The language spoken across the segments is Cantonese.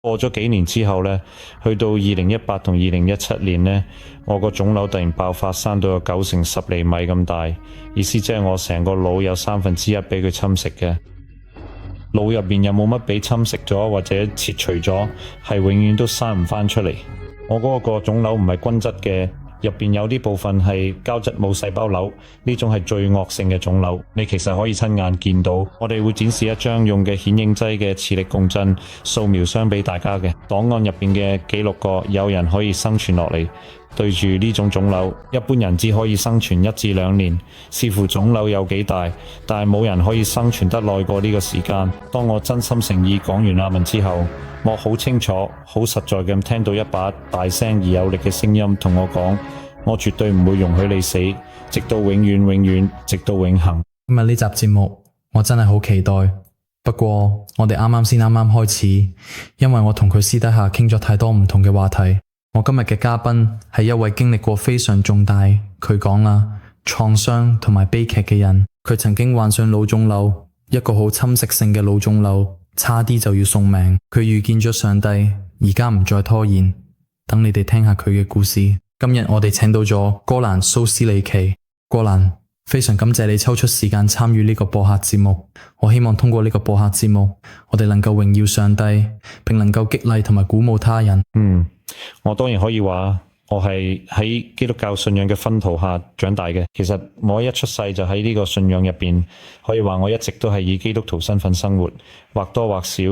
過咗幾年之後呢，去到2018同2017年呢，我個腫瘤突然爆發，生到有9成10厘米咁大，意思即係我成個腦有1/3俾佢侵蝕嘅。腦入面有冇乜俾侵蝕咗或者切除咗，係永遠都生唔返出嚟。我嗰個腫瘤唔係均質嘅，入邊有啲部分係膠質母細胞瘤，呢種係最惡性嘅腫瘤。你其實可以親眼見到。我哋會展示一張用嘅顯影劑嘅磁力共振掃描箱俾大家嘅檔案入邊嘅記錄過，有人可以生存落嚟。對住呢種腫瘤，一般人只可以生存1至2年，視乎腫瘤有幾大，但係冇人可以生存得耐過呢個時間。當我真心誠意講完阿文之後，我好清楚、好實在咁聽到一把大聲而有力嘅聲音同我講：我絕對唔會容許你死，直到永遠永遠，直到永恆。今日呢集節目我真係好期待，不過我哋啱啱開始，因為我同佢私底下傾咗太多唔同嘅話題。我今日嘅嘉賓係一位經歷過非常重大，佢講啦，創傷同埋悲劇嘅人。佢曾經患上腦腫瘤，一個好侵蝕性嘅腦腫瘤，差啲就要送命。佢遇見咗上帝，而家唔再拖延。等你哋聽下佢嘅故事。今日我哋請到咗哥蘭蘇斯里奇。哥蘭，非常感謝你抽出時間參與呢個播客節目。我希望通過呢個播客節目，我哋能夠榮耀上帝，並能夠激勵同埋鼓舞他人。我當然可以話我係喺基督教信仰嘅薰陶下長大嘅。其實我一出世就喺呢個信仰入邊，可以話我一直都係以基督徒身份生活，或多或少，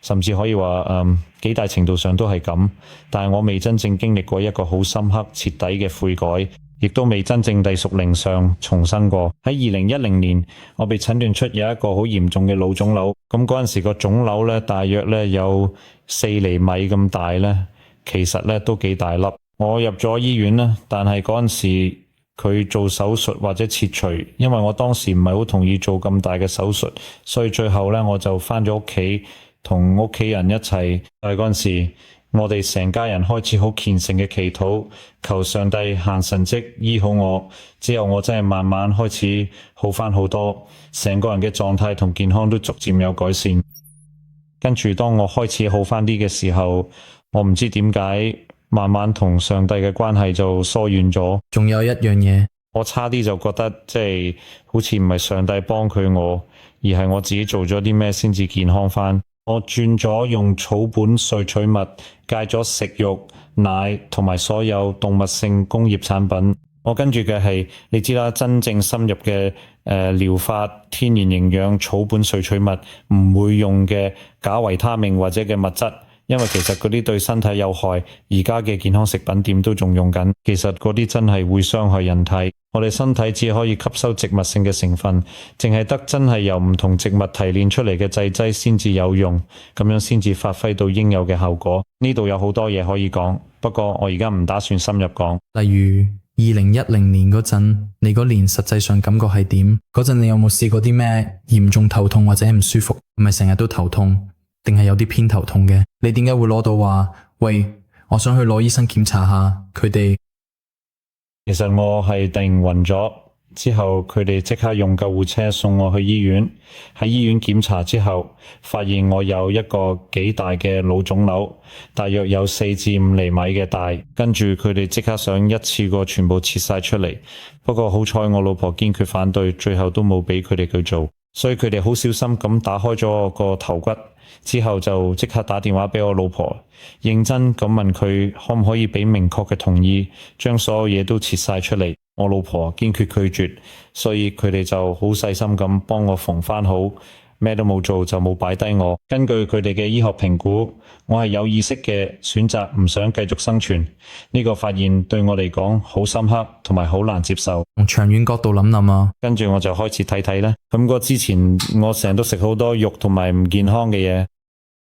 甚至可以話幾大程度上都係咁。但係我未真正經歷過一個好深刻徹底嘅悔改，亦都未真正地屬靈上重生過。喺2010年，我被診斷出有一個好嚴重嘅腦腫瘤。咁嗰陣時個腫瘤咧，大約咧有4厘米咁大咧。其實咧都幾大粒，我入咗醫院啦，但係嗰陣時佢做手術或者切除，因為我當時唔係好同意做咁大嘅手術，所以最後咧我就返咗屋企同屋企人一齊。但係嗰陣時我哋成家人開始好虔誠嘅祈禱，求上帝行神蹟醫好我。之後我真係慢慢開始好返好多，成個人嘅狀態同健康都逐漸有改善。跟住當我開始好返啲嘅時候，我唔知點解慢慢同上帝嘅關係就疏遠咗。仲有一樣嘢，我差啲就覺得即係好似唔係上帝幫佢我，而係我自己做咗啲咩先至健康返。我轉咗用草本萃取物，戒咗食肉、奶同埋所有動物性工業產品。我跟住嘅係你知啦，真正深入嘅療法、天然營養、草本萃取物，唔會用嘅假維他命或者嘅物質。因為其實嗰啲對身體有害，而家嘅健康食品店都仲用緊。其實嗰啲真係會傷害人體。我哋身體只可以吸收植物性嘅成分，淨係得真係由唔同植物提煉出嚟嘅製劑先至有用，咁樣先至發揮到應有嘅效果。呢度有好多嘢可以講，不過我而家唔打算深入講。例如2010年嗰陣，你嗰年實際上感覺係點？嗰陣你有冇試過啲咩嚴重頭痛或者唔舒服？唔係成日都頭痛，定係有啲偏頭痛嘅？你點解會攞到話，喂，我想去攞醫生檢查下佢哋？其實我係突然暈咗，之後佢哋即刻用救護車送我去醫院。喺醫院檢查之後，發現我有一個幾大嘅腦腫瘤，大約有4至5厘米嘅大。跟住佢哋即刻想一次過全部切晒出嚟，不過好彩我老婆堅決反對，最後都冇俾佢哋去做。所以佢哋好小心咁打開咗我個頭骨，之後就即刻打電話俾我老婆，認真咁問佢可唔可以俾明確嘅同意，將所有嘢都切晒出嚟。我老婆堅決拒絕，所以佢哋就好細心咁幫我縫翻好，咩都冇做就冇擺低我。根據佢哋嘅醫學評估，我係有意識嘅選擇唔想繼續生存。呢個發現對我嚟講好深刻，同埋好難接受。從長遠角度諗諗啊，跟住我就開始睇睇啦。咁個之前我成日都食好多肉同埋唔健康嘅嘢，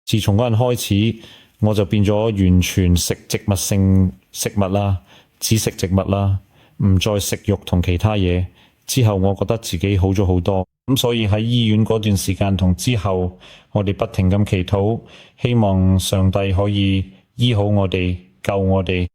自從嗰陣開始，我就變咗完全食植物性食物啦，只食植物啦，唔再食肉同其他嘢。之後我覺得自己好咗好多。咁所以喺醫院嗰段時間同之後，我哋不停咁祈禱，希望上帝可以醫好我哋，救我哋。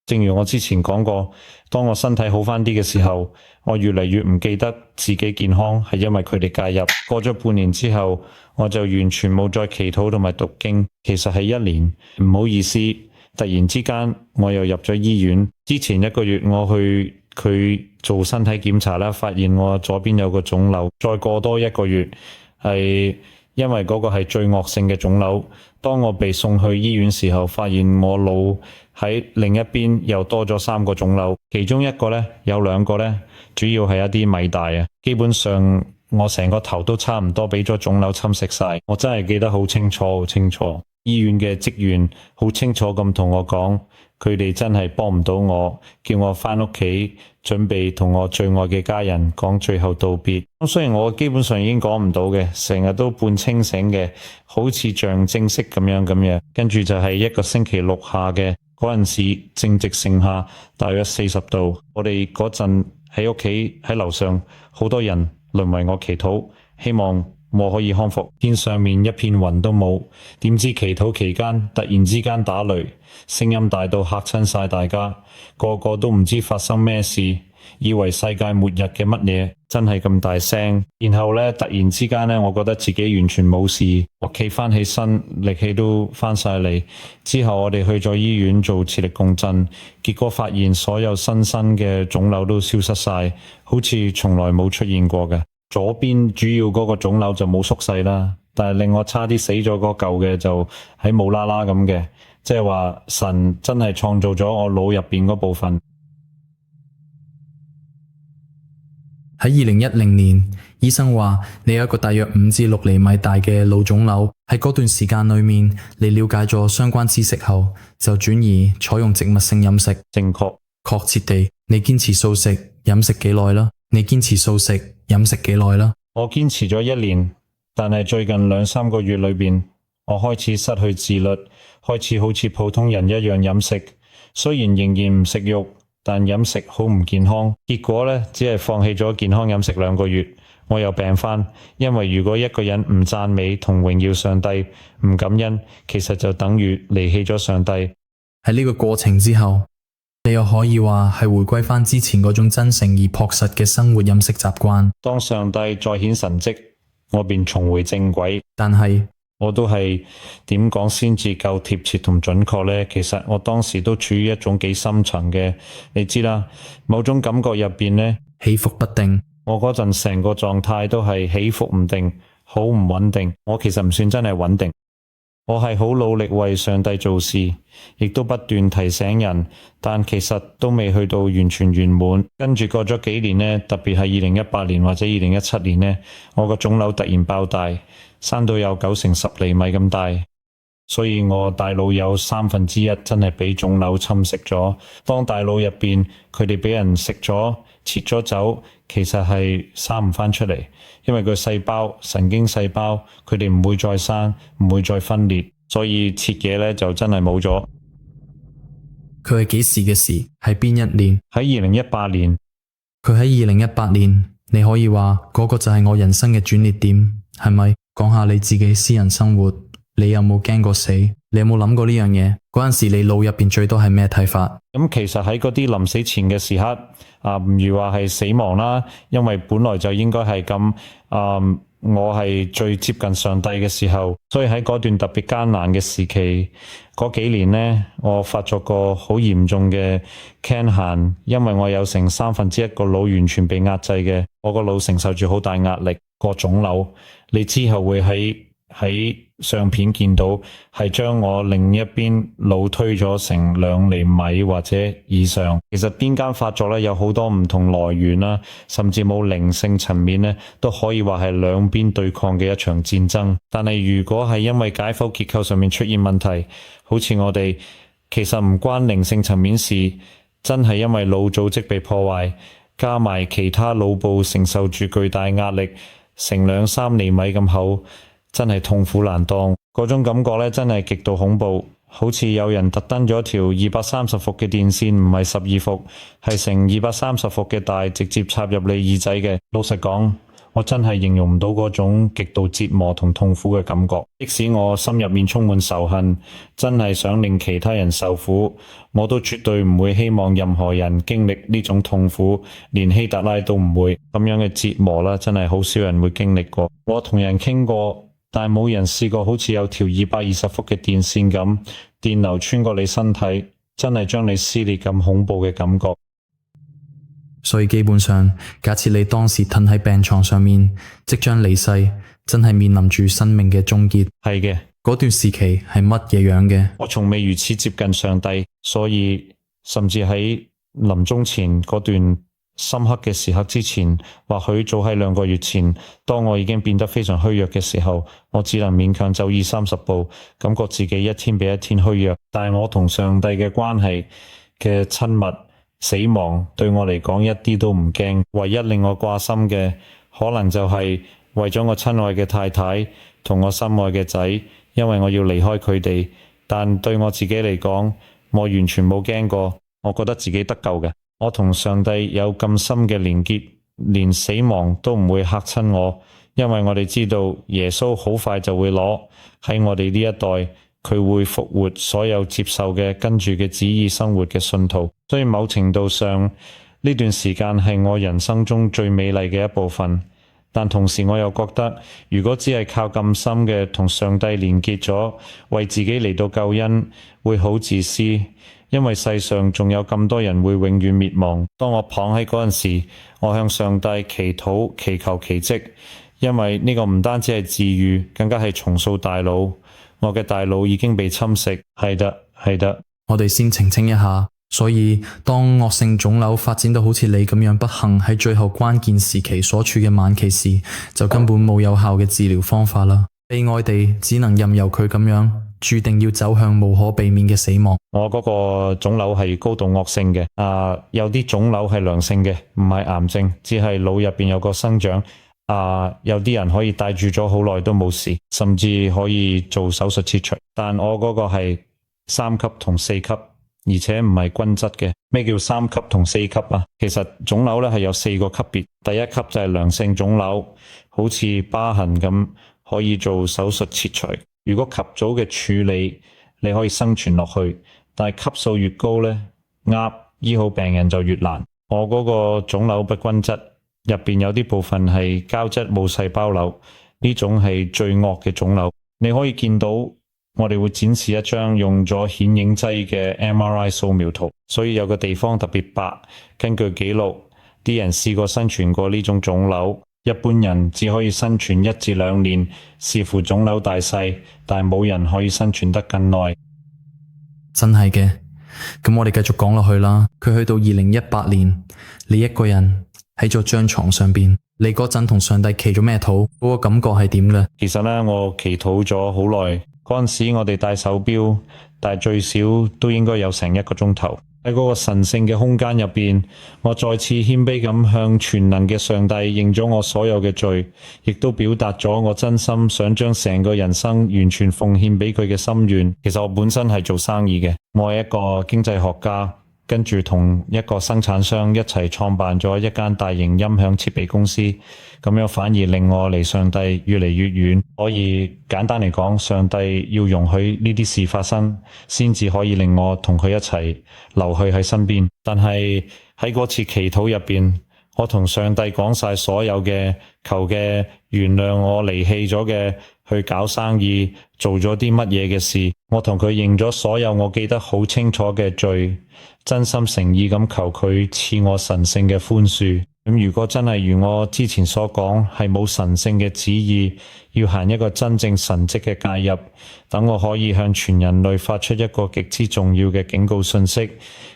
正如我之前講過，當我身體好返啲嘅時候，我越嚟越唔記得自己健康係因為佢哋介入。過咗半年之後，我就完全冇再祈禱同埋讀經。其實係1年，唔好意思，突然之間我又入咗醫院。之前1個月我去佢做身體檢查啦，發現我左邊有個腫瘤。再過多1個月，係因為嗰個係最惡性嘅腫瘤。當我被送去醫院時候，發現我腦喺另一邊又多咗3個腫瘤，其中一個呢，有2個呢，主要係一啲米大啊。基本上我成個頭都差唔多俾咗腫瘤侵蝕晒。我真係記得好清楚，好清楚。醫院嘅職員好清楚咁同我講，佢哋真係幫唔到我，叫我返屋企準備同我最愛嘅家人講最後道別。咁雖然我基本上已經講唔到嘅，成日都半清醒嘅，好似象徵式咁樣。跟住就係1個星期6下嘅嗰陣時，正值盛夏，大約40度。我哋嗰陣喺屋企喺樓上，好多人輪為我祈禱，希望我可以康復。天上面一片雲都冇，點知祈禱期間突然之間打雷，聲音大到嚇親晒大家，個個都唔知發生咩事，以為世界末日嘅乜嘢，真係咁大聲。然後呢，突然之間呢，我覺得自己完全冇事，我企翻起身，力氣都翻晒嚟。之後我哋去咗醫院做磁力共振，結果發現所有新生嘅腫瘤都消失晒，好似從來冇出現過嘅。左邊主要嗰個腫瘤就冇縮細啦，但係令我差啲死咗嗰嚿嘅就喺冇啦啦咁嘅，即係話神真係創造咗我腦入邊嗰部分。喺2010年，醫生話你有一個大約5至6厘米大嘅腦腫瘤。喺嗰段時間裏面，你了解咗相關知識後，就轉移採用植物性飲食。正確，確切地，你堅持素食飲食幾耐啦？我堅持咗1年，但係最近2-3個月裏邊，我開始失去自律，開始好似普通人一樣飲食。雖然仍然唔食肉，但飲食好唔健康。結果呢，只係放棄咗健康飲食2個月，我又病返。因為如果一個人唔讚美同榮耀上帝，唔感恩，其實就等於離棄咗上帝。喺呢個過程之後，你又可以話係回歸返之前嗰種真誠而樸實嘅生活飲食習慣。當上帝再顯神蹟，我便重回正軌。但係我都係點講先至夠貼切同準確呢？其實我當時都處於一種幾深層嘅，你知啦，某種感覺入邊呢，起伏不定。我嗰陣成個狀態都係起伏唔定，好唔穩定。我其實唔算真係穩定。我係好努力為上帝做事，亦都不斷提醒人，但其實都未去到完全圓滿。跟住過咗幾年呢，特別係2018年或者2017年呢，我個腫瘤突然爆大，生到有9乘10厘米咁大，所以我大腦有1/3真係俾腫瘤侵蝕咗。當大腦入邊佢哋俾人食咗切咗走，其實係生唔返出嚟，因為個細胞神經細胞佢哋唔會再生，唔會再分裂，所以切嘢呢就真係冇咗。佢係幾時嘅事？係邊一年？喺2018年。佢喺2018年，你可以話嗰個就係我人生嘅轉捩點，係咪？講下你自己私人生活，你有冇驚過死？你有冇諗過呢樣嘢？嗰陣時你腦入邊最多係咩睇法？咁其實喺嗰啲臨死前嘅時刻，唔如話係死亡啦，因為本來就應該係咁。我係最接近上帝嘅時候，所以喺嗰段特別艱難嘅時期，嗰幾年呢，我發作過好嚴重嘅 can 因為我有成1/3個腦完全被壓制嘅，我個腦承受住好大壓力，個腫瘤，你之後會喺相片見到係將我另一邊腦推咗成2厘米或者以上。其實邊間發作咧有好多唔同來源啦，甚至冇靈性層面咧都可以話係兩邊對抗嘅一場戰爭。但係如果係因為解剖結構上面出現問題，好似我哋其實唔關靈性層面事，真係因為腦組織被破壞，加埋其他腦部承受住巨大壓力，成2-3厘米咁厚。真係痛苦難當，嗰種感覺咧真係極度恐怖，好似有人特登咗條230伏嘅電線，唔係12伏，係成230伏嘅帶，直接插入你耳仔嘅。老實講，我真係形容唔到嗰種極度折磨同痛苦嘅感覺。即使我心入面充滿仇恨，真係想令其他人受苦，我都絕對唔會希望任何人經歷呢種痛苦，連希特拉都唔會。咁樣嘅折磨啦，真係好少人會經歷過。我同人傾過，但係冇人試過好似有條220伏嘅電線咁，電流穿過你身體，真係將你撕裂咁恐怖嘅感覺。所以基本上，假設你當時躺喺病床上面，即將離世，真係面臨住生命嘅終結。係嘅，嗰段時期係乜嘢樣嘅？我從未如此接近上帝，所以甚至喺臨終前嗰段深刻嘅時刻之前，或許早喺2個月前，當我已經變得非常虛弱嘅時候，我只能勉強走20-30步，感覺自己一天比一天虛弱。但係我同上帝嘅關係嘅親密，死亡對我嚟講一啲都唔驚，唯一令我掛心嘅可能就係為咗我親愛嘅太太同我心愛嘅仔，因為我要離開佢哋。但對我自己嚟講，我完全冇驚過，我覺得自己得救嘅。我同上帝有咁深嘅連結，連死亡都唔會嚇親我，因為我哋知道耶穌好快就會攞喺我哋呢一代。佢會復活所有接受嘅跟住嘅旨意生活嘅信徒，所以某程度上呢段時間係我人生中最美麗嘅一部分。但同時我又覺得，如果只係靠咁深嘅同上帝連結咗，為自己嚟到救恩，會好自私，因為世上仲有咁多人會永遠滅亡。當我躺喺嗰陣時，我向上帝祈禱，祈求奇蹟，因為呢個唔單止係治癒，更加係重塑大腦。我嘅大腦已經被侵蝕，係得。我哋先澄清一下，所以當惡性腫瘤發展到好似你咁樣不幸喺最後關鍵時期所處嘅晚期時，就根本冇有效嘅治療方法啦。悲哀地，只能任由佢咁樣，注定要走向無可避免嘅死亡。我嗰個腫瘤係高度惡性嘅，有啲腫瘤係良性嘅，唔係癌症，只係腦入邊有個生長。有啲人可以戴住咗好耐都冇事，甚至可以做手術切除。但我嗰個係3級同4級，而且唔係均質嘅。咩叫3級同4級啊？其實腫瘤咧係有4個級別，第一級就係良性腫瘤，好似疤痕咁，可以做手術切除。如果及早嘅處理，你可以生存落去。但係級數越高咧，醫好病人就越難。我嗰個腫瘤不均質。入邊有啲部分係膠質母細胞瘤，呢種係最惡嘅腫瘤。你可以見到我哋會展示一張用咗顯影劑嘅 MRI 掃描圖，所以有個地方特別白。根據記錄，啲人試過生存過呢種腫瘤，一般人只可以生存1至2年，視乎腫瘤大細，但係冇人可以生存得更耐。真係嘅，咁我哋繼續講落去啦。佢去到2018年，你一個人喺咗張床上邊，你嗰陣同上帝祈咗咩禱？嗰個感覺係點嘅？其實呢，我祈禱咗好耐。嗰陣時我哋戴手錶，但係最少都應該有成1個鐘頭。喺嗰個神聖嘅空間入邊，我再次謙卑咁向全能嘅上帝認咗我所有嘅罪，亦都表達咗我真心想將成個人生完全奉獻俾佢嘅心願。其實我本身係做生意嘅，我係一個經濟學家。跟住同一個生產商一齊創辦咗一間大型音響設備公司，咁樣反而令我離上帝越嚟越遠。可以簡單嚟講，上帝要容許呢啲事發生，先至可以令我同佢一齊留去喺身邊。但係喺嗰次祈禱入邊，我同上帝講晒所有嘅求嘅原諒我離棄咗嘅去搞生意做咗啲乜嘢嘅事，我同佢認咗所有我記得好清楚嘅罪，真心誠意咁求佢賜我神聖嘅寬恕。咁如果真係如我之前所講，係冇神聖嘅旨意，要行一個真正神蹟嘅介入，等我可以向全人類發出一個極之重要嘅警告信息，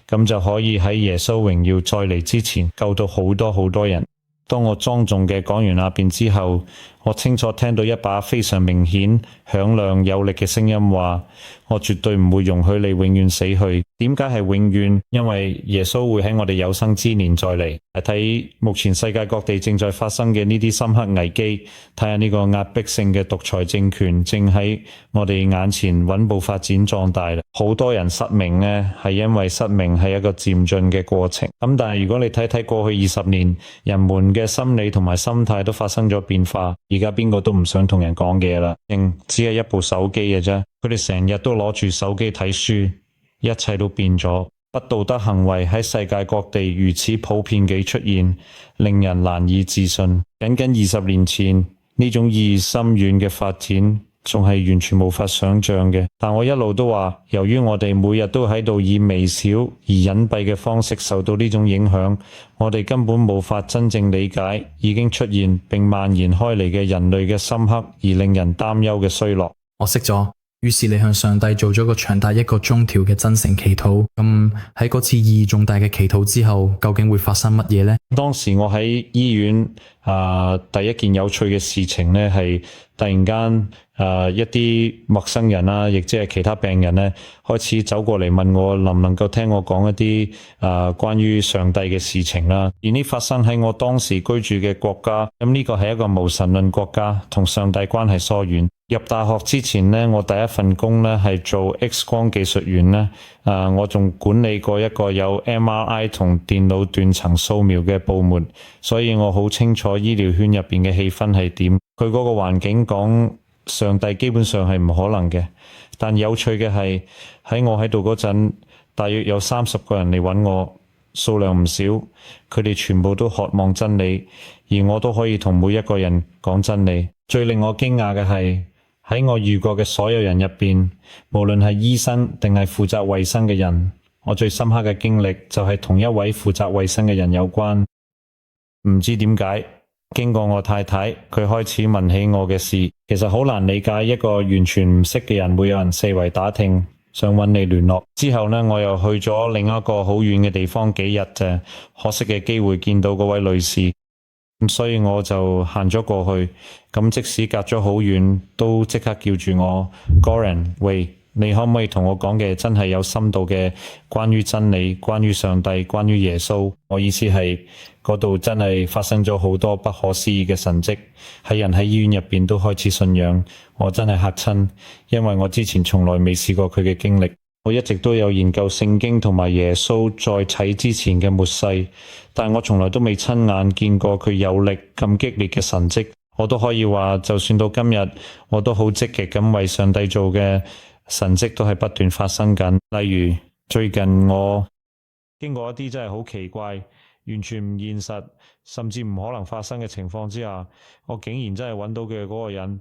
咁就可以喺耶穌榮耀再嚟之前救到好多好多人。當我莊重嘅講完那邊之後，我清楚聽到一把非常明顯、響亮有力嘅聲音話：我絕對唔會容許你永遠死去。點解係永遠？因為耶穌會喺我哋有生之年再嚟。睇目前世界各地正在發生嘅呢啲深刻危機，睇下呢個壓迫性嘅獨裁政權正喺我哋眼前穩步發展壯大啦。好多人失明呢，係因為失明係一個漸進嘅過程。咁但係如果你睇睇過去20年，人們嘅心理同埋心態都發生咗變化。而家邊個都唔想同人講嘢啦，只係一部手機嘅啫。佢哋成日都攞住手機睇書，一切都變咗。不道德行為喺世界各地如此普遍地出現，令人難以置信。僅僅20年前，呢種意義深遠嘅發展仲係完全無法想象嘅。但我一路都話，由於我哋每日都喺度以微小而隱蔽嘅方式受到呢種影響，我哋根本無法真正理解已經出現並蔓延開嚟嘅人類嘅深刻而令人擔憂嘅衰落。我識咗。於是你向上帝做咗個長達1個鐘頭嘅真誠祈禱。咁喺嗰次意義重大嘅祈禱之後，究竟會發生乜嘢呢？當時我喺醫院第一件有趣嘅事情呢，係突然間一啲陌生人啦，亦即係其他病人呢，開始走過嚟問我能唔能夠聽我講一啲關於上帝嘅事情啦。而呢發生喺我當時居住嘅國家，咁呢個係一個無神論國家，同上帝關係疏遠。入大學之前呢，我第一份工呢係做 X 光技術員呢。我仲管理過一個有 MRI 同電腦斷層掃描嘅部門，所以我好清楚醫療圈入邊嘅氣氛係點。佢嗰個環境講上帝基本上係唔可能嘅，但有趣嘅係喺我喺度嗰陣，大約有30個人嚟揾我，數量唔少，佢哋全部都渴望真理，而我都可以同每一個人講真理。最令我驚訝嘅係，喺我遇過嘅所有人入邊，無論係醫生定係負責衛生嘅人，我最深刻嘅經歷就係同一位負責衛生嘅人有關。唔知點解，經過我太太，佢開始問起我嘅事。其實好難理解一個完全唔識嘅人會有人四圍打聽，想揾你聯絡。之後呢，我又去咗另一個好遠嘅地方幾日啫，可惜嘅機會見到嗰位女士。所以我就行咗過去，咁即使隔咗好遠，都即刻叫住我 Goran， 喂，你可唔可以同我講嘅真係有深度嘅關於真理、關於上帝、關於耶穌？我意思係嗰度真係發生咗好多不可思議嘅神蹟，係人喺醫院入邊都開始信仰。我真係嚇親，因為我之前從來未試過佢嘅經歷。我一直都有研究聖經同埋耶穌在啟之前嘅末世，但我從來都未親眼見過佢有力咁激烈嘅神蹟。我都可以話，就算到今日，我都好積極咁為上帝做嘅神蹟都係不斷發生緊。例如最近我經過一啲真係好奇怪、完全唔現實，甚至唔可能發生嘅情況之下，我竟然真係揾到佢嗰個人。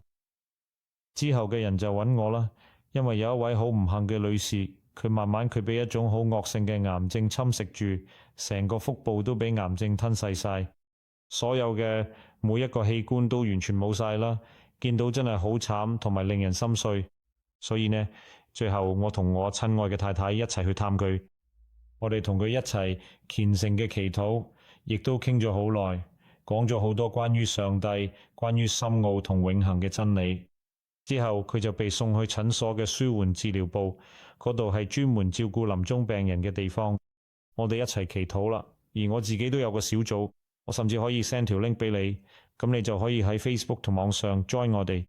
之後嘅人就揾我啦。因為有一位好唔幸嘅女士，佢被一種好惡性嘅癌症侵蝕住，成個腹部都俾癌症吞噬晒，所有嘅每一個器官都完全冇晒啦。見到真係好慘同埋令人心碎。所以呢，最後我同我親愛嘅太太一齊去探佢，我哋同佢一齊虔誠嘅祈禱，亦都傾咗好耐，講咗好多關於上帝、關於深奧同永恆嘅真理。之後佢就被送去診所嘅舒緩治療部，嗰度係專門照顧臨終病人嘅地方。我哋一齊祈禱啦，而我自己都有個小組，我甚至可以 send 條 link 俾你，咁你就可以喺 Facebook 同網上 join 我哋。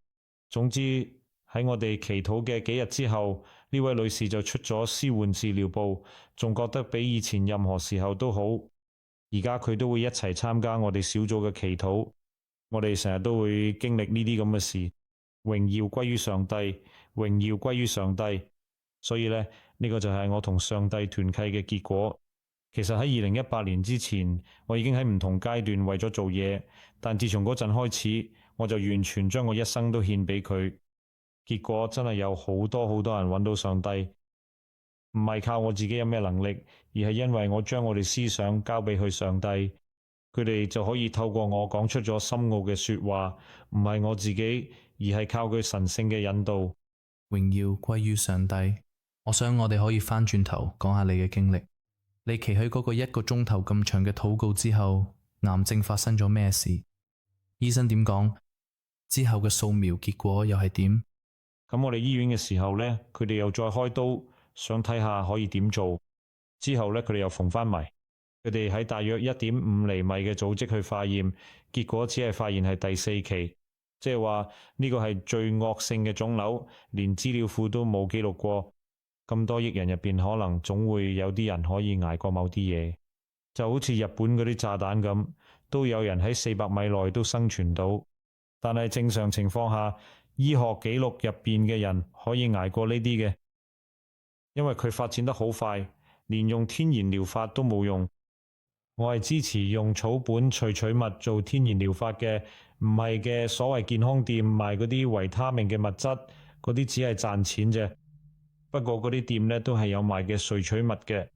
總之喺我哋祈禱嘅幾日之後，呢位女士就出咗舒緩治療部，仲覺得比以前任何時候都好。而家佢都會一齊參加我哋小組嘅祈禱，我哋成日都會經歷呢啲咁嘅事。榮耀歸於上帝，榮耀歸於上帝。所以呢個就係我同上帝團契嘅結果。其實喺2018年之前，我已經喺唔同階段為咗做嘢，但自從嗰陣開始，我就完全將我一生都獻俾佢。結果真係有好多人揾到上帝，唔係靠我自己有咩能力，而係因為我將我哋思想交俾佢上帝，佢哋就可以透過我講出咗深奧嘅說話，唔係我自己，而係靠佢神聖嘅引導。榮耀歸於上帝。我想我哋可以翻轉頭講下你嘅經歷。你期許嗰個1個鐘頭咁長嘅禱告之後，癌症發生咗咩事？醫生點講？之後嘅掃描結果又係點？咁我哋醫院嘅時候呢，佢哋又再開刀，想睇下可以點做。之後呢，佢哋又縫翻埋。佢哋喺大約1.5厘米嘅組織去化驗，結果只係發現係第4期，即係話呢個係最惡性嘅腫瘤，連資料庫都冇記錄過。咁多億人入邊，可能總會有啲人可以捱過某啲嘢，就好似日本嗰啲炸彈咁，都有人喺400米內都生存到。但係正常情況下，醫學記錄入邊嘅人可以捱過呢啲嘅，因為佢發展得好快，連用天然療法都冇用。我係支持用草本萃取物做天然療法嘅，唔係嘅所謂健康店賣嗰啲維他命嘅物質，嗰啲只係賺錢啫。不過嗰啲店呢都係有賣嘅萃取物嘅，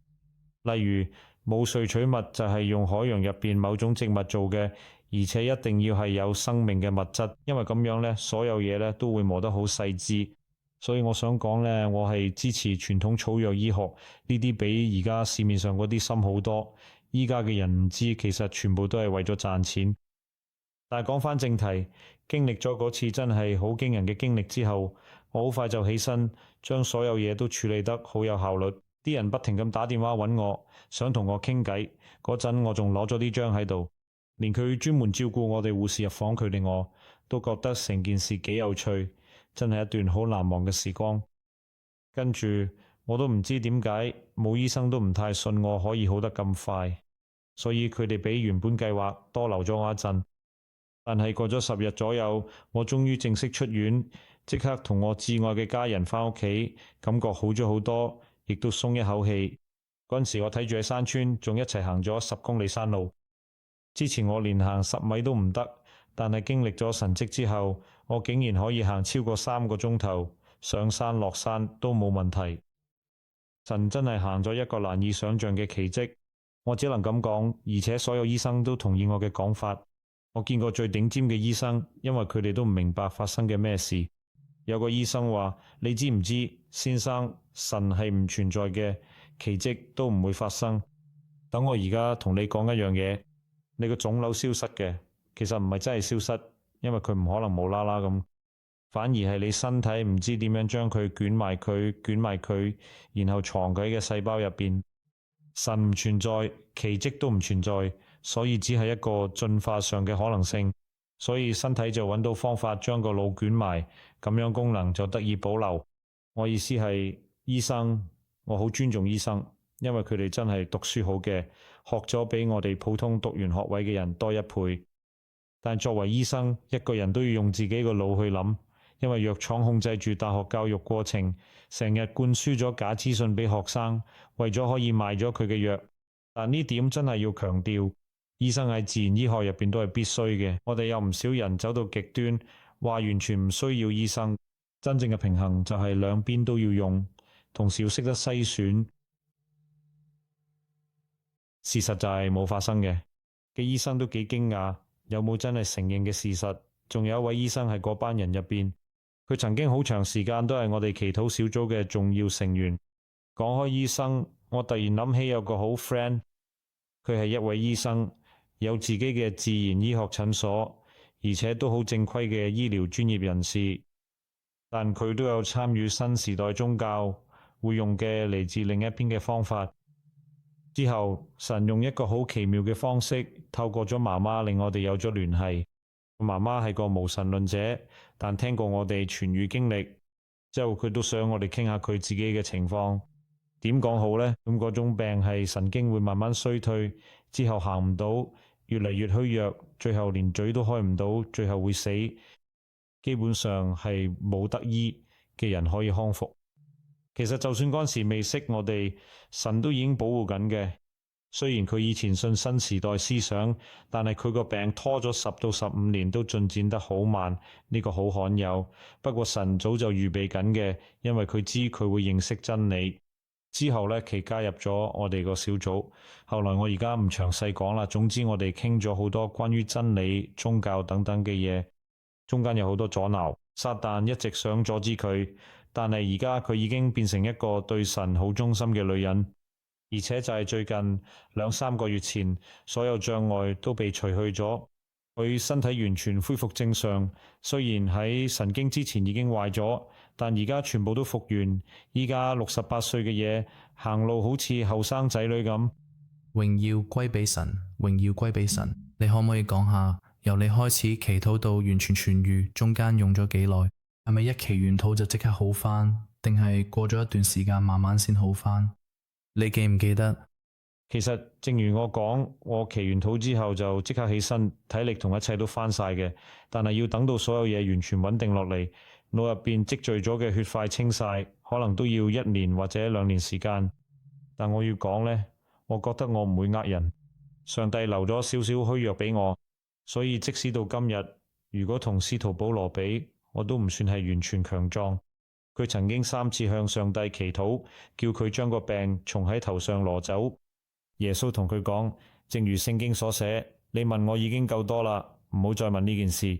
例如冇萃取物就係用海洋入邊某種植物做嘅，而且一定要係有生命嘅物質，因為咁樣呢，所有嘢呢都會磨得好細緻。所以我想講呢，我係支持傳統草藥醫學，呢啲比而家市面上嗰啲深好多。依家嘅人唔知，其實全部都係為咗賺錢。但係講返正題，經歷咗嗰次真係好驚人嘅經歷之後，我好快就起身，將所有嘢都處理得好有效率。啲人不停咁打電話揾我，想同我傾偈。嗰陣我仲攞咗啲章喺度，連佢專門照顧我哋護士入房，佢哋我都覺得成件事幾有趣，真係一段好難忘嘅時光。跟住我都唔知點解，冇醫生都唔太信我可以好得咁快，所以佢哋比原本計劃多留咗我一陣。但係過咗10日左右，我終於正式出院，即刻同我至愛嘅家人返屋企，感覺好咗好多，亦都鬆一口氣。嗰陣時我睇住喺山村，仲一齊行咗10公里山路。之前我連行10米都唔得，但係經歷咗神蹟之後，我竟然可以行超過3個鐘頭，上山落山都冇問題。神真係行咗一個難以想象嘅奇蹟，我只能咁講，而且所有醫生都同意我嘅講法。我見過最頂尖嘅醫生，因為佢哋都唔明白發生嘅咩事。有個醫生話：你知唔知，先生，神係唔存在嘅，奇蹟都唔會發生。等我而家同你講一樣嘢，你個腫瘤消失嘅，其實唔係真係消失，因為佢唔可能無啦啦咁，反而係你身體唔知點樣將佢捲埋佢，然後藏佢喺嘅細胞入邊。神唔存在，奇蹟都唔存在，所以只係一個進化上嘅可能性。所以身體就揾到方法將個腦捲埋，咁樣功能就得以保留。我意思係醫生，我好尊重醫生，因為佢哋真係讀書好嘅，學咗比我哋普通讀完學位嘅人多1倍。但作為醫生，一個人都要用自己個腦去諗，因為藥廠控制住大學教育過程，成日灌輸咗假資訊俾學生，為咗可以賣咗佢嘅藥。但呢點真係要強調，醫生喺自然醫學入邊都係必須嘅。我哋有唔少人走到極端，話完全唔需要醫生。真正嘅平衡就係兩邊都要用，同時要識得篩選。事實就係冇發生嘅醫生都幾驚訝，有冇真係承認嘅事實？仲有一位醫生係嗰班人入邊，佢曾經好長時間都係我哋祈禱小組嘅重要成員。講開醫生，我突然諗起有個好 friend， 佢係一位醫生，有自己嘅自然醫學診所，而且都好正規嘅醫療專業人士。但佢都有參與新時代宗教會用嘅嚟自另一邊嘅方法。之後神用一個好奇妙嘅方式，透過咗媽媽令我哋有咗聯繫。媽媽係個無神論者，但聽過我哋痊癒經歷之後，佢都想我哋傾下佢自己嘅情況。點講好呢？咁嗰種病係神經會慢慢衰退，之後行唔到，越嚟越虛弱，最後連嘴都開唔到，最後會死。基本上係冇得醫嘅人可以康復。其實就算嗰時未識我哋，神都已經保護緊嘅。雖然佢以前信新時代思想，但係佢個病拖咗10到15年都進展得好慢，呢個好罕有。不過神早就預備緊嘅，因為佢知佢會認識真理。之後呢，佢加入咗我哋個小組。後來我而家唔詳細講啦。總之我哋傾咗好多關於真理、宗教等等嘅嘢，中間有好多阻撓。撒旦一直想阻止佢，但係而家佢已經變成一個對神好忠心嘅女人。而且就係最近2-3個月前，所有障礙都被除去咗。佢身體完全恢復正常，雖然喺神經之前已經壞咗，但而家全部都復原。依家68歲嘅嘢行路好似後生仔女咁。榮耀歸畀神，榮耀歸畀神。你可唔可以講下，由你開始祈禱到完全痊癒，中間用咗幾耐？係咪一祈完禱就即刻好返，定係過咗一段時間慢慢先好返？你記唔記得？其實正如我講，我祈完禱之後就即刻起身，體力同一切都返晒嘅。但係要等到所有嘢完全穩定落嚟，腦入邊積聚咗嘅血塊清晒，可能都要1年或者2年時間。但我要講呢，我覺得我唔會呃人，上帝留咗少少虛弱俾我，所以即使到今日，如果同司徒保羅比，我都唔算係完全強壯。佢曾經3次向上帝祈禱，叫佢將個病從喺頭上攞走。耶穌同佢講，正如聖經所寫，你問我已經夠多啦，唔好再問呢件事。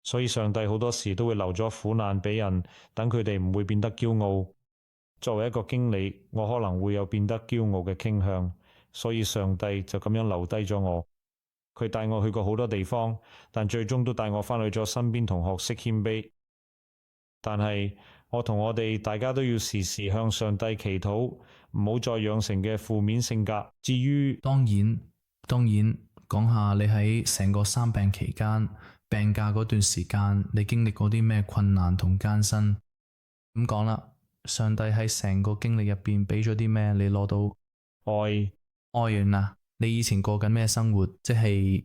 所以上帝好多時都會留咗苦難俾人，等佢哋唔會變得驕傲。作為一個經理，我可能會有變得驕傲嘅傾向，所以上帝就咁樣留低咗我。佢帶我去過好多地方，但最終都帶我返去咗身邊同學識謙卑。但係我同我哋大家都要時時向上帝祈禱，唔好再養成嘅負面性格。至於當然，講下你喺成個生病期間、病假嗰段時間，你經歷過啲咩困難同艱辛？咁講啦，上帝喺成個經歷入邊俾咗啲咩？你攞到愛。完啦。你以前過緊咩生活？即係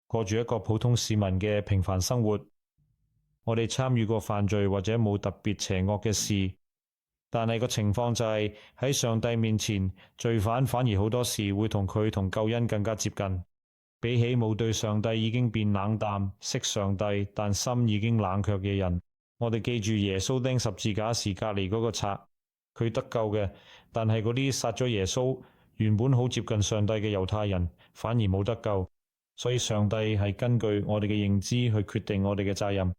過住一個普通市民嘅平凡生活。我哋參與過犯罪或者冇特別邪惡嘅事，但係個情況就係喺上帝面前，罪犯反而好多時會同佢同救恩更加接近。比起冇對上帝已經變冷淡，識上帝但心已經冷卻嘅人，我哋記住耶穌釘十字架時隔離嗰個賊，佢得救嘅，但係嗰啲殺咗耶穌原本好接近上帝嘅猶太人，反而冇得救。所以上帝係根據我哋嘅認知去決定我哋嘅責任。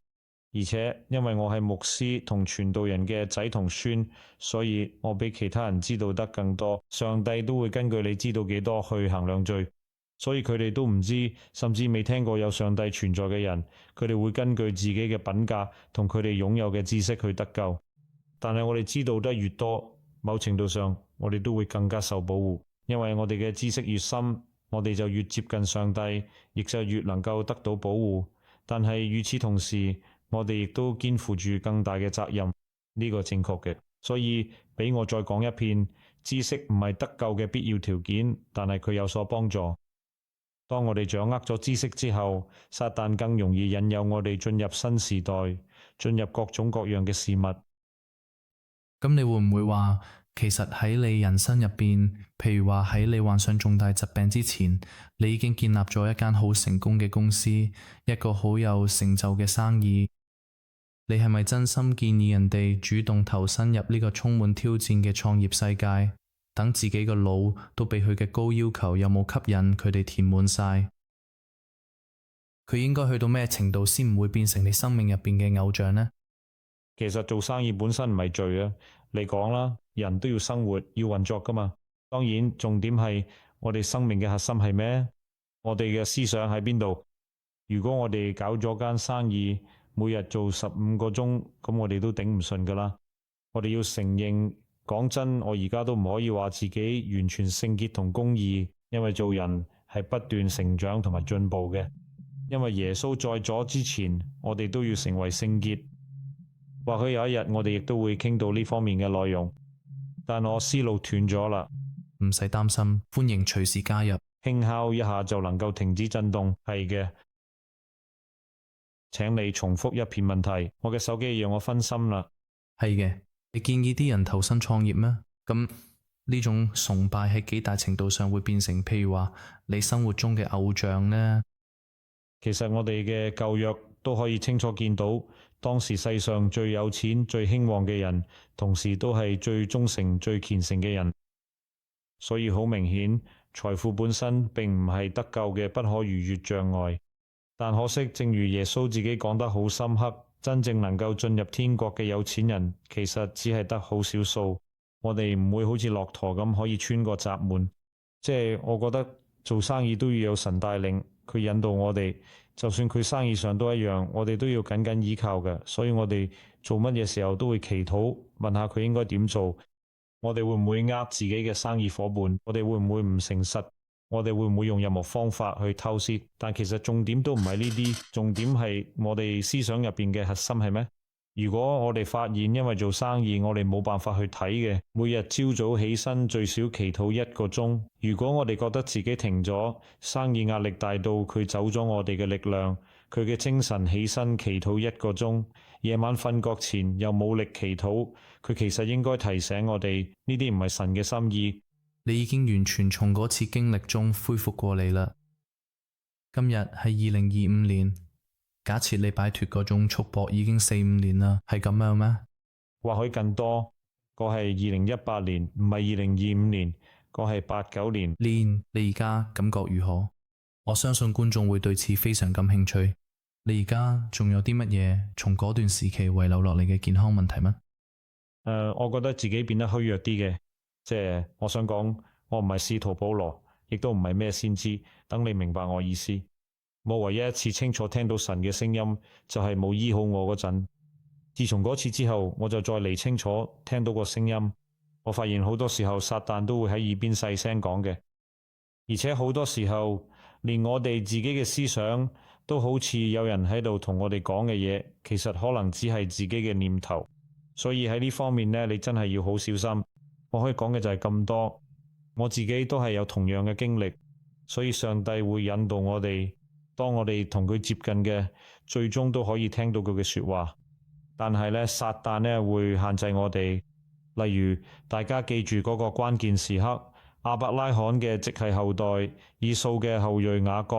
而且因為我係牧師同傳道人嘅仔同孫，所以我比其他人知道得更多。上帝都會根據你知道幾多去衡量罪，所以佢哋都唔知，甚至未聽過有上帝存在嘅人，佢哋會根據自己嘅品格同佢哋擁有嘅知識去得救。但係我哋知道得越多，某程度上我哋都會更加受保護，因為我哋嘅知識越深，我哋就越接近上帝，亦就越能夠得到保護。但係與此同時，我哋亦都肩負住更大嘅責任，呢個正確嘅。所以俾我再講一遍，知識唔係得救嘅必要條件，但係佢有所幫助。當我哋掌握咗知識之後，撒旦更容易引誘我哋進入新時代，進入各種各樣嘅事物。咁你會唔會話，其實喺你人生入邊，譬如話喺你患上重大疾病之前，你已經建立咗一間好成功嘅公司，一個好有成就嘅生意？你係咪真心建議人哋主動投身入呢個充滿挑戰嘅創業世界，等自己個腦都被佢嘅高要求有冇吸引佢哋填滿晒？佢應該去到咩程度先唔會變成你生命入邊嘅偶像呢？其實做生意本身唔係罪啊，你講啦，人都要生活，要運作噶嘛。當然，重點係我哋生命嘅核心係咩？我哋嘅思想喺邊度？如果我哋搞咗間生意，每日做15個鐘，咁我哋都頂唔順噶啦。我哋要承認，講真，我而家都唔可以話自己完全聖潔同公義，因為做人係不斷成長同埋進步嘅。因為耶穌在咗之前，我哋都要成為聖潔。或許有一日我哋亦都會傾到呢方面嘅內容，但我思路斷咗啦。唔使擔心，歡迎隨時加入。輕敲一下就能夠停止震動，係嘅。請你重複一遍問題，我嘅手機讓我分心啦。係嘅，你建議啲人投身創業咩？咁呢種崇拜喺幾大程度上會變成，譬如話你生活中嘅偶像呢？其實我哋嘅舊約都可以清楚見到，當時世上最有錢、最興旺嘅人，同時都係最忠誠、最虔誠嘅人。所以好明顯，財富本身並唔係得救嘅不可逾越障礙。但可惜，正如耶穌自己講得好深刻，真正能夠進入天國嘅有錢人，其實只係得好少數。我哋唔會好似駱駝咁可以穿過閘門。即係我覺得做生意都要有神帶領，佢引導我哋，就算佢生意上都一樣，我哋都要緊緊依靠嘅。所以我哋做乜嘢時候都會祈禱，問下佢應該點做。我哋會唔會呃自己嘅生意伙伴？我哋會唔會唔誠實？我哋會唔會用任何方法去偷竊？但其實重點都唔係呢啲，重點係我哋思想入邊嘅核心係咩？如果我哋發現因為做生意我哋冇辦法去睇嘅，每日朝早起身最少祈禱1個鐘。如果我哋覺得自己停咗，生意壓力大到佢走咗我哋嘅力量，佢嘅精神起身祈禱1個鐘，夜晚瞓覺前又冇力祈禱，佢其實應該提醒我哋呢啲唔係神嘅心意。你已經完全從嗰次經歷中恢復過嚟啦。今日係2025年。假設你擺脫嗰種束縛已經4-5年啦，係咁樣咩？或許更多，個係2018年，唔係2025年，個係8-9年。Lin，你而家感覺如何？我相信觀眾會對此非常感興趣。你而家仲有啲乜嘢從嗰段時期遺留落嚟嘅健康問題嗎？我覺得自己變得虛弱啲嘅，即係我想講，我唔係使徒保羅，亦都唔係咩先知，等你明白我意思。我唯一一次清楚聽到神嘅聲音，就係冇醫好我嗰陣。自從嗰次之後，我就再嚟清楚聽到個聲音。我發現好多時候撒旦都會喺耳邊細聲講嘅，而且好多時候連我哋自己嘅思想都好似有人喺度同我哋講嘅嘢，其實可能只係自己嘅念頭。所以喺呢方面呢，你真係要好小心。我可以講嘅就係咁多。我自己都係有同樣嘅經歷，所以上帝會引導我哋。當我哋同佢接近嘅，最終都可以聽到佢嘅說話。但係呢，撒旦呢會限制我哋。例如，大家記住嗰個關鍵時刻，亞伯拉罕嘅直系後代，以掃嘅後裔雅各，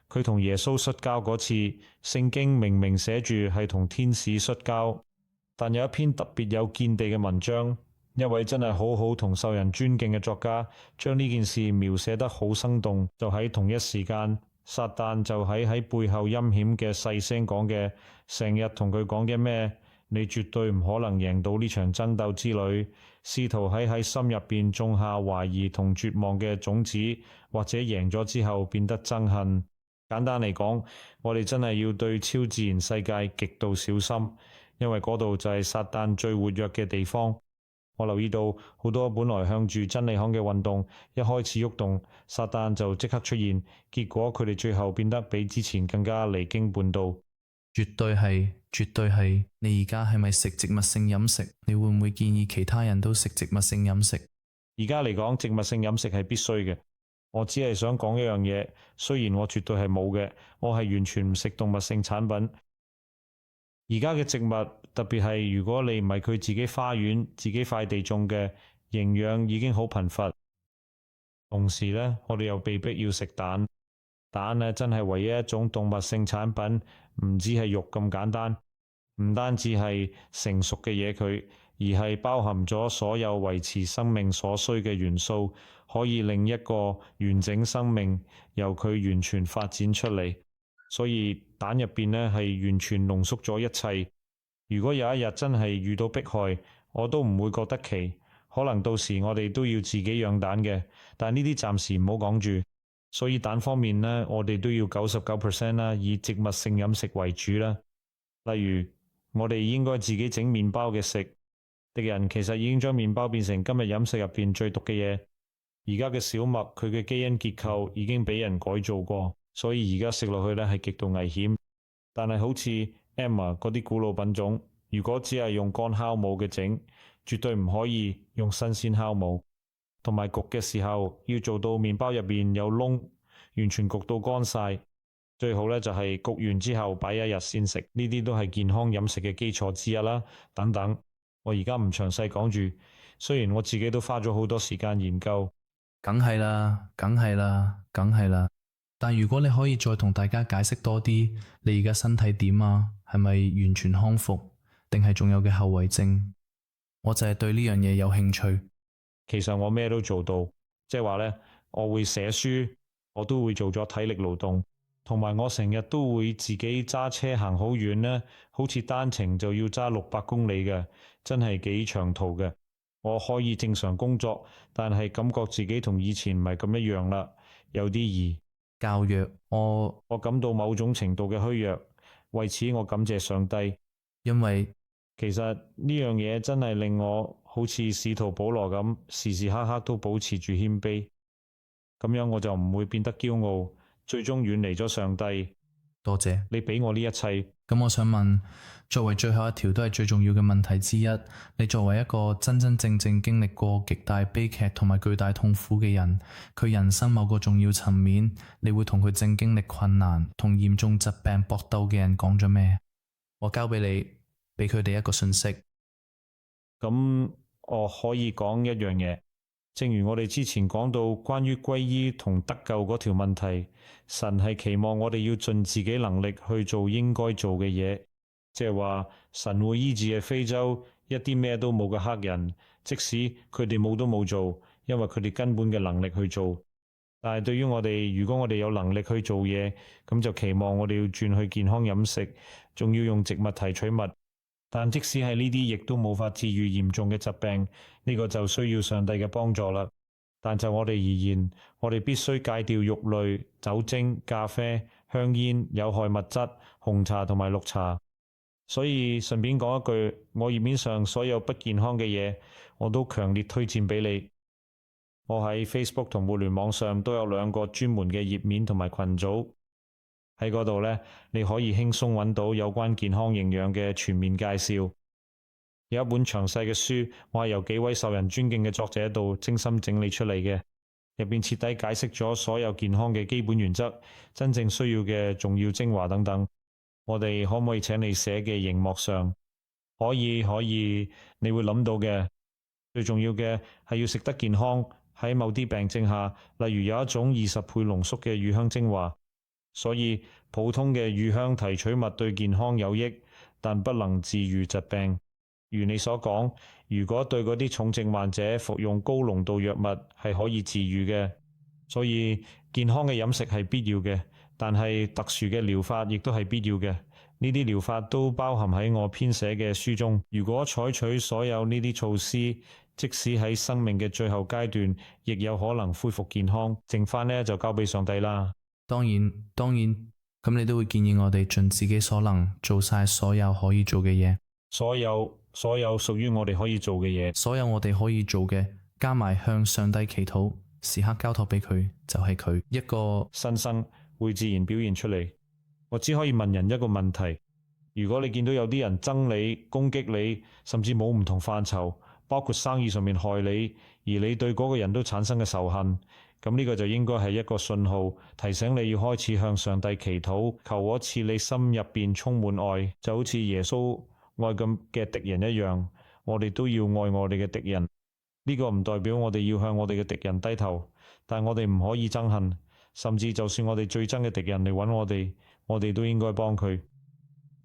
佢同耶穌摔跤嗰次，聖經明明寫住係同天使摔跤，但有一篇特別有見地嘅文章，一位真係好好同受人尊敬嘅作家，將呢件事描寫得好生動。就喺同一時間，撒旦就喺背後陰險嘅細聲講嘅，成日同佢講嘅咩？你絕對唔可能贏到呢場爭鬥之旅，試圖喺心入邊種下懷疑同絕望嘅種子，或者贏咗之後變得憎恨。簡單嚟講，我哋真係要對超自然世界極度小心，因為嗰度就係撒旦最活躍嘅地方。我留意到好多本來向住真理行嘅運動，一開始喐動，撒旦就即刻出現，結果佢哋最後變得比之前更加離經叛道。絕對係，絕對係。你而家係咪食植物性飲食？你會唔會建議其他人都食植物性飲食？而家嚟講，植物性飲食係必須嘅。我只係想講一樣嘢，雖然我絕對係冇嘅，我係完全唔食動物性產品。而家嘅植物，特別係如果你唔係佢自己花園、自己塊地種嘅，營養已經好貧乏。同時呢，我哋又被逼要食蛋。蛋呢，真係唯一一種動物性產品，唔止係肉咁簡單，唔單止係成熟嘅嘢佢，而係包含咗所有維持生命所需嘅元素，可以令一個完整生命由佢完全發展出嚟。所以蛋入邊呢係完全濃縮咗一切。如果有一日真係遇到迫害，我都唔會覺得奇。可能到時我哋都要自己養蛋嘅，但呢啲暫時唔好講住。所以蛋方面呢，我哋都要99%啦，以植物性飲食為主啦。例如，我哋應該自己整麵包嘅食。敵人其實已經將麵包變成今日飲食入邊最毒嘅嘢。而家嘅小麥，佢嘅基因結構已經俾人改造過。所以而家食落去咧係極度危險，但係好似 Emma 嗰啲古老品種，如果只係用乾酵母嘅整，絕對唔可以用新鮮酵母。同埋焗嘅時候要做到麵包入邊有窿，完全焗到乾晒。最好咧就係焗完之後擺一日先食，呢啲都係健康飲食嘅基礎之一啦。等等，我而家唔詳細講住，雖然我自己都花咗好多時間研究。梗係啦，梗係啦，梗係啦。但如果你可以再同大家解釋多啲，你而家身體點啊？係咪完全康復，定係仲有嘅後遺症？我就係對呢樣嘢有興趣。其實我咩都做到，即係話呢，我會寫書，我都會做咗體力勞動，同埋我成日都會自己揸車行好遠呢，好似單程就要揸600公里嘅，真係幾長途嘅。我可以正常工作，但係感覺自己同以前唔係咁一樣啦，有啲易。教約，我感到某種程度嘅虛弱，為此我感謝上帝。因為其實呢樣嘢真係令我好似使徒保羅咁，時時刻刻都保持住謙卑，咁樣我就唔會變得驕傲，最終遠離咗上帝。多謝你俾我呢一切。咁我想問，作為最後一條都係最重要嘅問題之一，你作為一個真真正正經歷過極大悲劇同埋巨大痛苦嘅人，佢人生某個重要層面，你會同佢正經歷困難同嚴重疾病搏鬥嘅人講咗咩？我交俾你，俾佢哋一個訊息。咁我可以講一樣嘢，正如我哋之前講到關於皈依同得救嗰條問題，神係期望我哋要盡自己能力去做應該做嘅嘢，即係話神會醫治嘅非洲一啲咩都冇嘅黑人，即使佢哋冇都冇做，因為佢哋根本嘅能力去做。但係對於我哋，如果我哋有能力去做嘢，咁就期望我哋要轉去健康飲食，仲要用植物提取物。但即使係呢啲，亦都無法治癒嚴重嘅疾病，呢個就需要上帝嘅幫助啦。但就我哋而言，我哋必須戒掉肉類、酒精、咖啡、香煙、有害物質、紅茶同埋綠茶。所以順便講一句，我頁面上所有不健康嘅嘢，我都強烈推薦俾你。我喺 Facebook 同互聯網上都有2個專門嘅頁面同埋群組。喺嗰度呢，你可以輕鬆揾到有關健康營養嘅全面介紹。有一本詳細嘅書，我係由幾位受人尊敬嘅作者度精心整理出嚟嘅，入邊徹底解釋咗所有健康嘅基本原則、真正需要嘅重要精華等等。我哋可唔可以請你寫嘅熒幕上？可以，你會諗到嘅。最重要嘅係要食得健康。喺某啲病症下，例如有一種20倍濃縮嘅乳香精華。所以普通嘅乳香提取物對健康有益，但不能治癒疾病。如你所講，如果對嗰啲重症患者服用高濃度藥物係可以治癒嘅。所以健康嘅飲食係必要嘅，但係特殊嘅療法亦都係必要嘅。呢啲療法都包含喺我編寫嘅書中。如果採取所有呢啲措施，即使喺生命嘅最後階段，亦有可能恢復健康。剩翻呢就交俾上帝啦。當然，咁你都會建議我哋盡自己所能做晒所有可以做嘅嘢，所有屬於我哋可以做嘅嘢，所有我哋可以做嘅，加埋向上帝祈禱，時刻交託俾佢，就係佢一個新生會自然表現出嚟。我只可以問人一個問題：如果你見到有啲人憎你、攻擊你，甚至冇唔同範疇，包括生意上面害你，而你對嗰個人都產生嘅仇恨，咁呢個就應該係一個信號，提醒你要開始向上帝祈禱，求我賜你心入邊充滿愛，就好似耶穌愛咁嘅敵人一樣，我哋都要愛我哋嘅敵人。呢個唔代表我哋要向我哋嘅敵人低頭，但我哋唔可以憎恨，甚至就算我哋最憎嘅敵人嚟揾我哋都應該幫佢。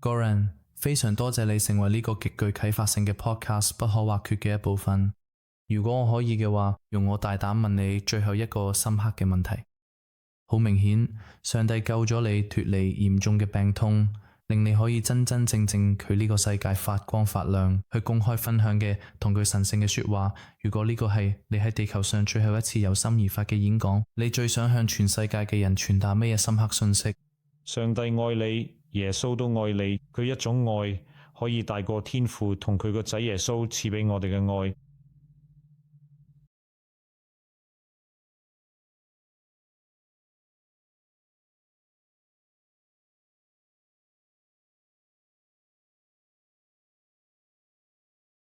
Goran，非常多謝你成為呢個極具啟發性嘅 podcast 不可或缺嘅一部分。如果我可以嘅話，容我大膽問你最後一個深刻嘅問題。好明顯，上帝救咗你脫離嚴重嘅病痛，令你可以真真正正佢呢個世界發光發亮，去公開分享嘅同佢神聖嘅說話。如果呢個係你喺地球上最後一次由心而發嘅演講，你最想向全世界嘅人傳達咩嘢深刻信息？上帝愛你，耶穌都愛你，佢一種愛可以大過天父同佢個仔耶穌賜俾我哋嘅愛。